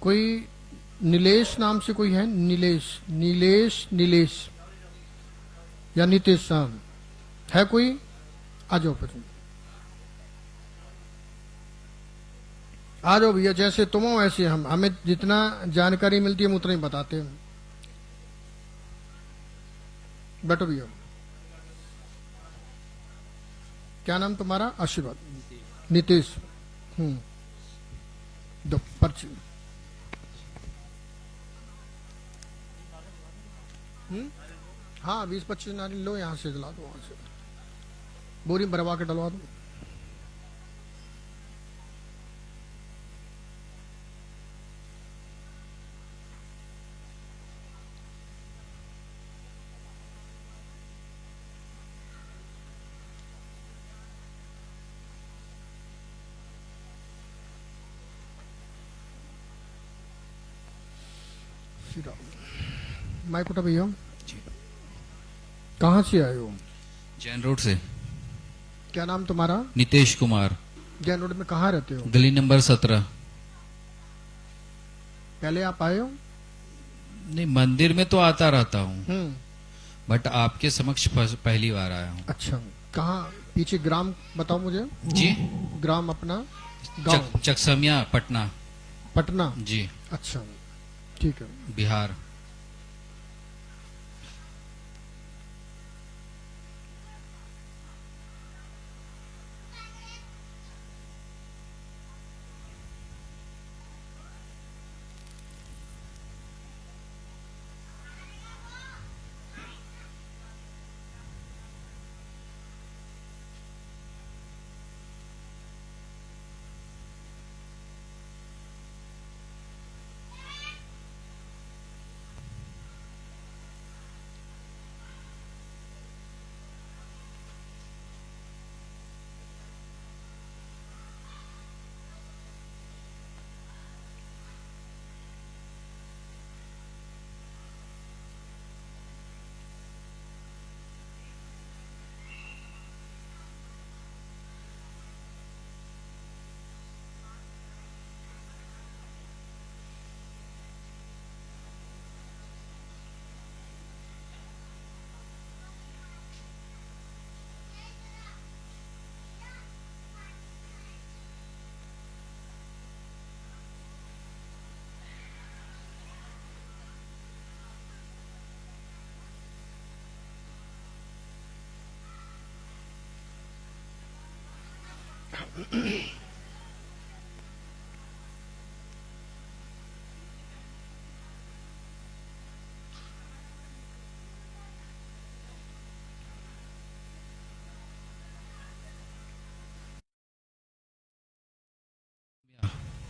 कोई नीलेश नाम से कोई है? नीलेश या नीतीश साहब है कोई? आ जाओ फिर, आ जाओ भैया। जैसे तुम हो वैसे हम, हमें जितना जानकारी मिलती है हम उतना ही बताते हैं। बैठो भैया। क्या नाम तुम्हारा? आशीर्वाद। नीतीश। दो पर्ची। हाँ 20-25 नारी लो, यहाँ से दिला दो, वहां से बोरी भरवा के डलवा दो। माइक उठा भैया। कहाँ से आए हो? जैन रोड से। क्या नाम तुम्हारा? नितेश कुमार। जैन रोड में कहाँ रहते हो? गली नंबर 17। पहले आप आए हो? नहीं, मंदिर में तो आता रहता हूँ, बट आपके समक्ष पहली बार आया हूँ। अच्छा, कहाँ? पीछे ग्राम बताओ मुझे जी। ग्राम अपना गाँव? चकसमिया, पटना। पटना जी। अच्छा ठीक है। बिहार।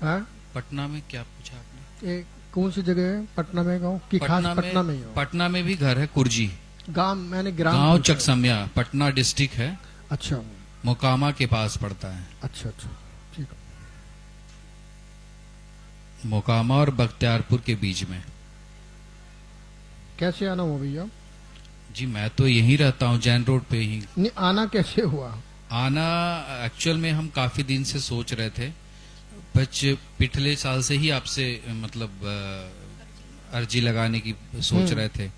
हाँ? पटना में क्या पूछा आपने? ये कौन सी जगह है? पटना में गाँव की? खास पटना में ही हो? पटना में भी घर है, कुर्जी। गांव मैंने ग्राम गांव चकसमिया, पटना डिस्ट्रिक्ट है। अच्छा, मोकामा के पास पड़ता है। अच्छा ठीक। मोकामा और बख्तियारपुर के बीच में। कैसे आना हुआ भैया? जी, मैं तो यहीं रहता हूँ, जैन रोड पे ही। नहीं, आना कैसे हुआ? आना एक्चुअल में हम काफी दिन से सोच रहे थे, पिछले साल से ही आपसे मतलब अर्जी लगाने की सोच रहे थे,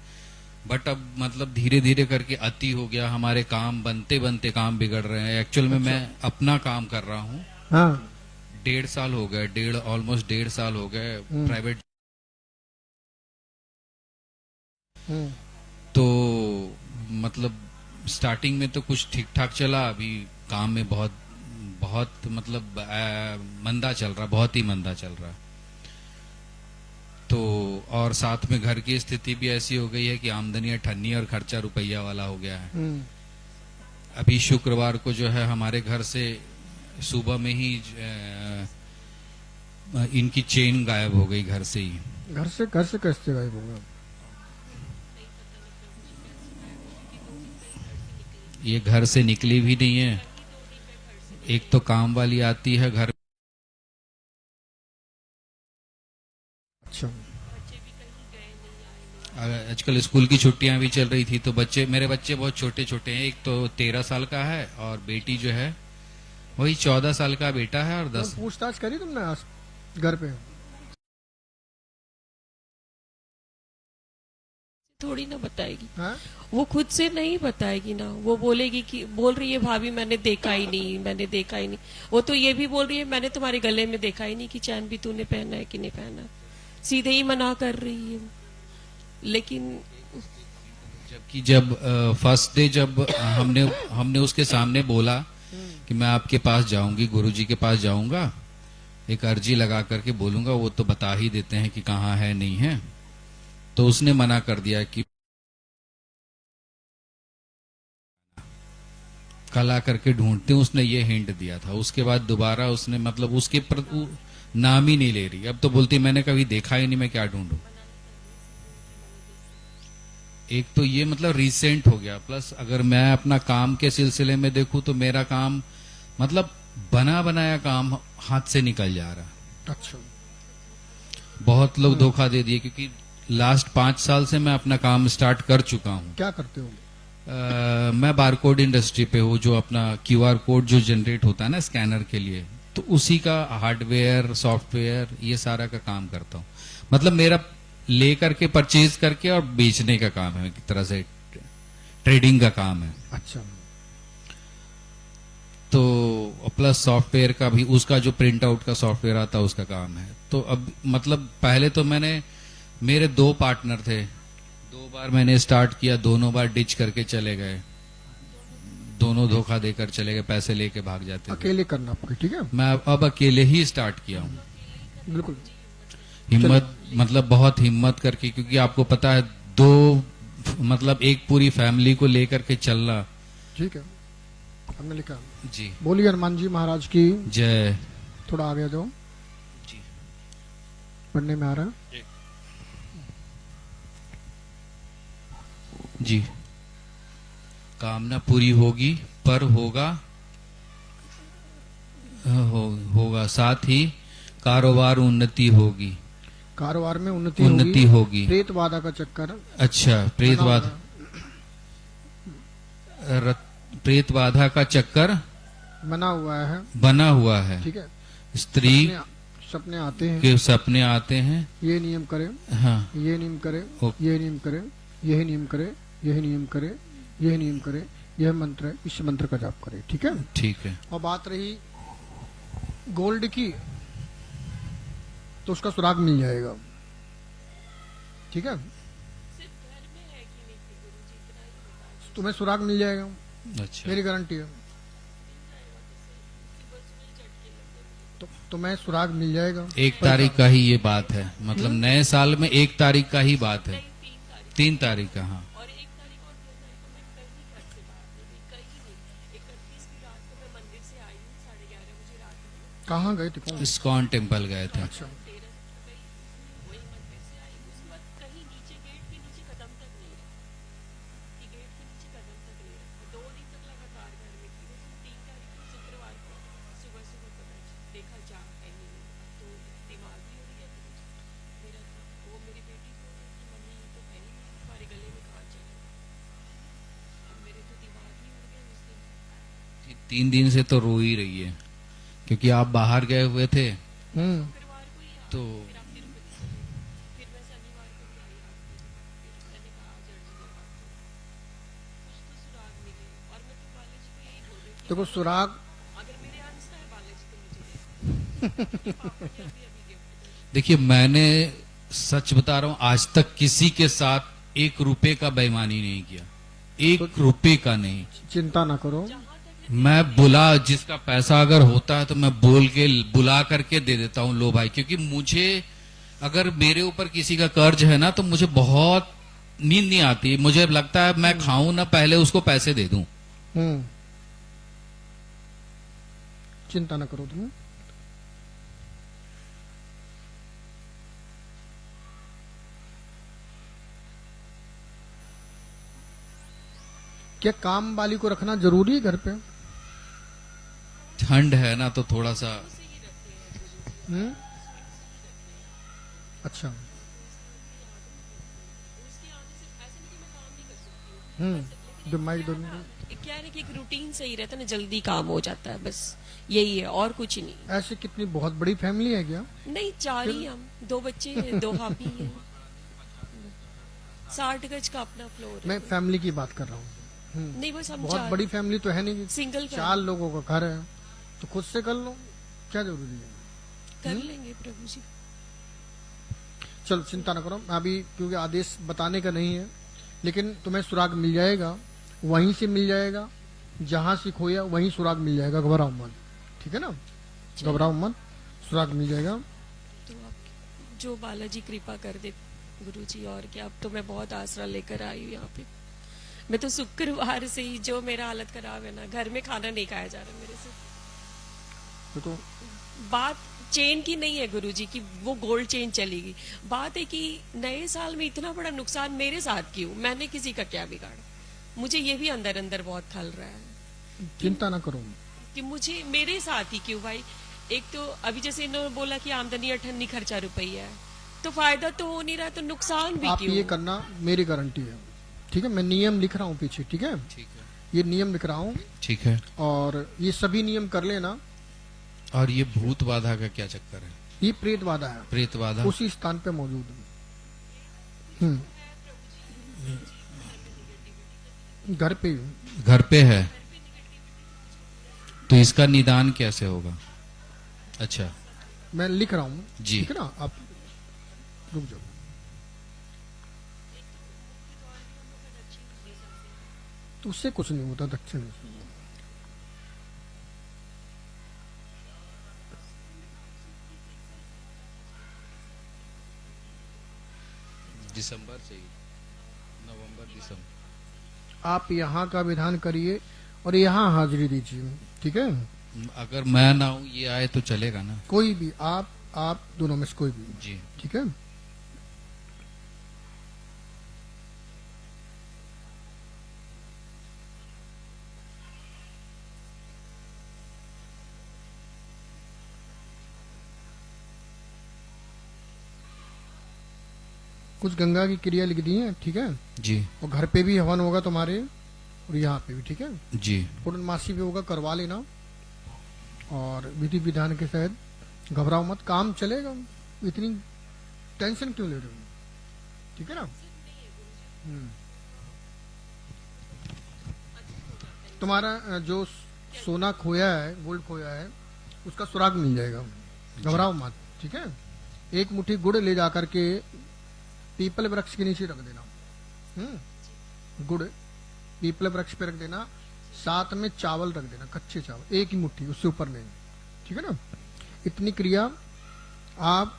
बट अब मतलब धीरे धीरे करके अति हो गया, हमारे काम बनते बनते काम बिगड़ रहे हैं। एक्चुअल में मैं अपना काम कर रहा हूँ। हाँ। 1.5 साल हो गए, ऑलमोस्ट 1.5 साल हो गए प्राइवेट। तो मतलब स्टार्टिंग में तो कुछ ठीक ठाक चला, अभी काम में बहुत मतलब मंदा चल रहा, बहुत ही मंदा चल रहा। तो और साथ में घर की स्थिति भी ऐसी हो गई है कि आमदनी अठन्नी और खर्चा रुपया वाला हो गया है। अभी शुक्रवार को जो है हमारे घर से सुबह में ही इनकी चेन गायब हो गई, घर से ही। घर से कैसे गायब हो गया? ये घर से निकली भी नहीं है। एक तो काम वाली आती है घर। अच्छा। आजकल स्कूल की छुट्टियां भी चल रही थी, तो मेरे बच्चे बहुत छोटे छोटे हैं। एक तो 13 साल का है और बेटी जो है वही 14 साल का बेटा है और 10। पूछताछ करी तुमने घर पे? थोड़ी ना बताएगी, हाँ? वो खुद से नहीं बताएगी ना। वो बोलेगी कि बोल रही है भाभी मैंने देखा ही नहीं, मैंने देखा ही नहीं। वो तो ये भी बोल रही है मैंने तुम्हारे गले में देखा ही नहीं कि चैन भी तूने पहना है कि नहीं पहना। सीधे ही मना कर रही है। लेकिन जबकि जब फर्स्ट डे जब हमने उसके सामने बोला कि मैं आपके पास जाऊंगी, गुरुजी के पास जाऊंगा, एक अर्जी लगा करके बोलूंगा, वो तो बता ही देते हैं कि कहाँ है नहीं है, तो उसने मना कर दिया कि कल आकर के ढूंढते हैं। उसने ये हिंट दिया था। उसके बाद दोबारा उसने मतलब उसके नाम ही नहीं ले रही। अब तो बोलती मैंने कभी देखा ही नहीं, मैं क्या ढूंढूं। एक तो ये मतलब रिसेंट हो गया, प्लस अगर मैं अपना काम के सिलसिले में देखूं तो मेरा काम मतलब बना बनाया काम हाथ से निकल जा रहा। अच्छा। बहुत लोग धोखा दे दिए, क्योंकि लास्ट 5 साल से मैं अपना काम स्टार्ट कर चुका हूँ। क्या करते हो? मैं बारकोड इंडस्ट्री पे हूँ, जो अपना QR कोड जो जनरेट होता है ना स्कैनर के लिए, तो उसी का हार्डवेयर सॉफ्टवेयर ये सारा का काम करता हूँ। मतलब मेरा ले करके परचेज करके और बेचने का काम है, एक तरह से ट्रेडिंग का काम है। अच्छा। तो प्लस सॉफ्टवेयर का भी, उसका जो प्रिंट आउट का सॉफ्टवेयर आता है उसका काम है। तो अब मतलब पहले तो मेरे 2 पार्टनर थे, 2 बार मैंने स्टार्ट किया, दोनों बार डिच करके चले गए, दोनों धोखा देकर चले गए, पैसे लेके भाग जाते थे। अकेले करना आपको, ठीक है? मैं अब अकेले ही स्टार्ट किया हूँ। बिल्कुल। हिम्मत मतलब बहुत हिम्मत करके, क्योंकि आपको पता है 2 मतलब एक पूरी फैमिली को लेकर के चलना। ठीक है, हमने लिखा। जी, बोलिए हनुमान जी महाराज की जय। थोड़ा आगे जाओ जी, पढ़ने में आ रहा है। जी, कामना पूरी होगी पर होगा साथ ही कारोबार उन्नति होगी। कारोबार में उन्नति होगी। प्रेत बाधा का चक्कर। अच्छा, प्रेत बाधा का चक्कर बना हुआ है। ठीक है। स्त्री सपने आते हैं के सपने आते हैं। ये नियम करे, हाँ, ये नियम करे, ये नियम करे, यही नियम करे, यही नियम करे, यही नियम करे, यह मंत्र है, इस मंत्र का जाप करे। ठीक है? ठीक है। और बात रही गोल्ड की, तो उसका सुराग मिल जाएगा। ठीक है? तुम्हें सुराग मिल जाएगा, अच्छा, मेरी गारंटी है। तो तुम्हें सुराग मिल जाएगा। 1 तारीख का ही ये बात है, मतलब नए साल में 1 तारीख का ही बात है। 3 तारीख का। हाँ, कहाँ गए थे? कौन? इस्कॉन टेम्पल गए थे। अच्छा। तीन दिन से तो रो ही रही है, क्योंकि आप बाहर गए हुए थे। तो देखो सुराग देखिए, मैंने सच बता रहा हूं, आज तक किसी के साथ 1 रुपए का बेईमानी नहीं किया, 1 रुपए का नहीं। चिंता ना करो, मैं जिसका पैसा अगर होता है तो मैं बुला करके दे देता हूँ, लो भाई। क्योंकि मुझे अगर मेरे ऊपर किसी का कर्ज है ना, तो मुझे बहुत नींद नहीं आती। मुझे लगता है मैं खाऊं ना, पहले उसको पैसे दे दूं। चिंता ना करो तुम। क्या काम वाली को रखना जरूरी है घर पे? ठंड है ना, तो थोड़ा सा। अच्छा। माइक दो। क्या है कि एक रूटीन सही रहता है ना, जल्दी काम हो जाता है, बस यही है और कुछ ही नहीं। ऐसे कितनी बहुत बड़ी फैमिली है क्या? नहीं, 4 ही हम, 2 बच्चे हैं, 2 भाभी हैं। 60 गज का अपना फ्लोर मैं है। फैमिली की बात कर रहा हूँ। नहीं बस हम बहुत बड़ी फैमिली तो है नहीं, सिंगल 4 लोगों का घर है, तो खुद से कर लो, क्या जरूरी है। कर लेंगे प्रभु जी। चलो चिंता न करो, अभी क्योंकि आदेश बताने का नहीं है, लेकिन तुम्हें सुराग मिल जाएगा, वहीं से मिल जाएगा जहां से खोया वहीं सुराग मिल जाएगा, घबराओ मत, ठीक है ना, घबराओ मत, सुराग मिल जाएगा। तो आप जो बालाजी कृपा कर दे गुरु जी, और क्या। अब तो मैं बहुत आसरा लेकर आई हूँ यहाँ पे। मैं तो शुक्रवार से ही जो मेरा हालत खराब है ना, घर में खाना नहीं खाया जा रहा मेरे से। तो बात चेन की नहीं है गुरुजी कि वो गोल्ड चेन चलेगी, बात है कि नए साल में इतना बड़ा नुकसान मेरे साथ क्यों, मैंने किसी का क्या बिगाड़ा। मुझे ये भी अंदर अंदर बहुत खल रहा है चिंता ना करो कि मुझे मेरे साथ ही क्यों भाई। एक तो अभी जैसे इन्होंने बोला कि आमदनी 98 खर्चा रुपया है, तो फायदा तो हो नहीं रहा, तो नुकसान भी आप क्यों। ये करना, मेरी गारंटी है, ठीक है, मैं नियम लिख रहा हूँ पीछे, ठीक है, ठीक है, ये नियम लिख रहा हूँ, ठीक है। और ये सभी नियम कर लेना। और ये भूत बाधा का क्या चक्कर है? ये प्रेत बाधा है, प्रेत बाधा उसी स्थान पे मौजूद है। घर पे घर पे है, तो इसका निदान कैसे होगा? अच्छा मैं लिख रहा हूँ, जी। ठीक है ना, आप रुक जाओ। तो उससे कुछ नहीं होता दक्षिण से। दिसंबर से ही, नवंबर दिसंबर। आप यहाँ का विधान करिए और यहाँ हाजिरी दीजिए, ठीक है। अगर मैं ना हूँ ये आए तो चलेगा ना? कोई भी, आप दोनों में से कोई भी, जी ठीक है। कुछ गंगा की क्रिया लिख दी है, ठीक है, जी और घर पे भी हवन होगा तुम्हारे, और यहाँ पे भी, ठीक है, जी। पूर्णमासी भी होगा, करवा लेना, और विधि विधान के तहत घबराओ मत, काम चलेगा, इतनी टेंशन क्यों ले रहे हो, ठीक है ना। तुम्हारा जो सोना खोया है, गोल्ड खोया है, उसका सुराग मिल जाएगा, घबराओ मत, ठीक है। एक मुट्ठी गुड़ ले जाकर के पीपल वृक्ष के नीचे रख देना, गुड़ पीपल वृक्ष पे रख देना, साथ में चावल रख देना, कच्चे चावल, एक ही मुट्ठी, उससे ऊपर नहीं, ठीक है ना। इतनी क्रिया आप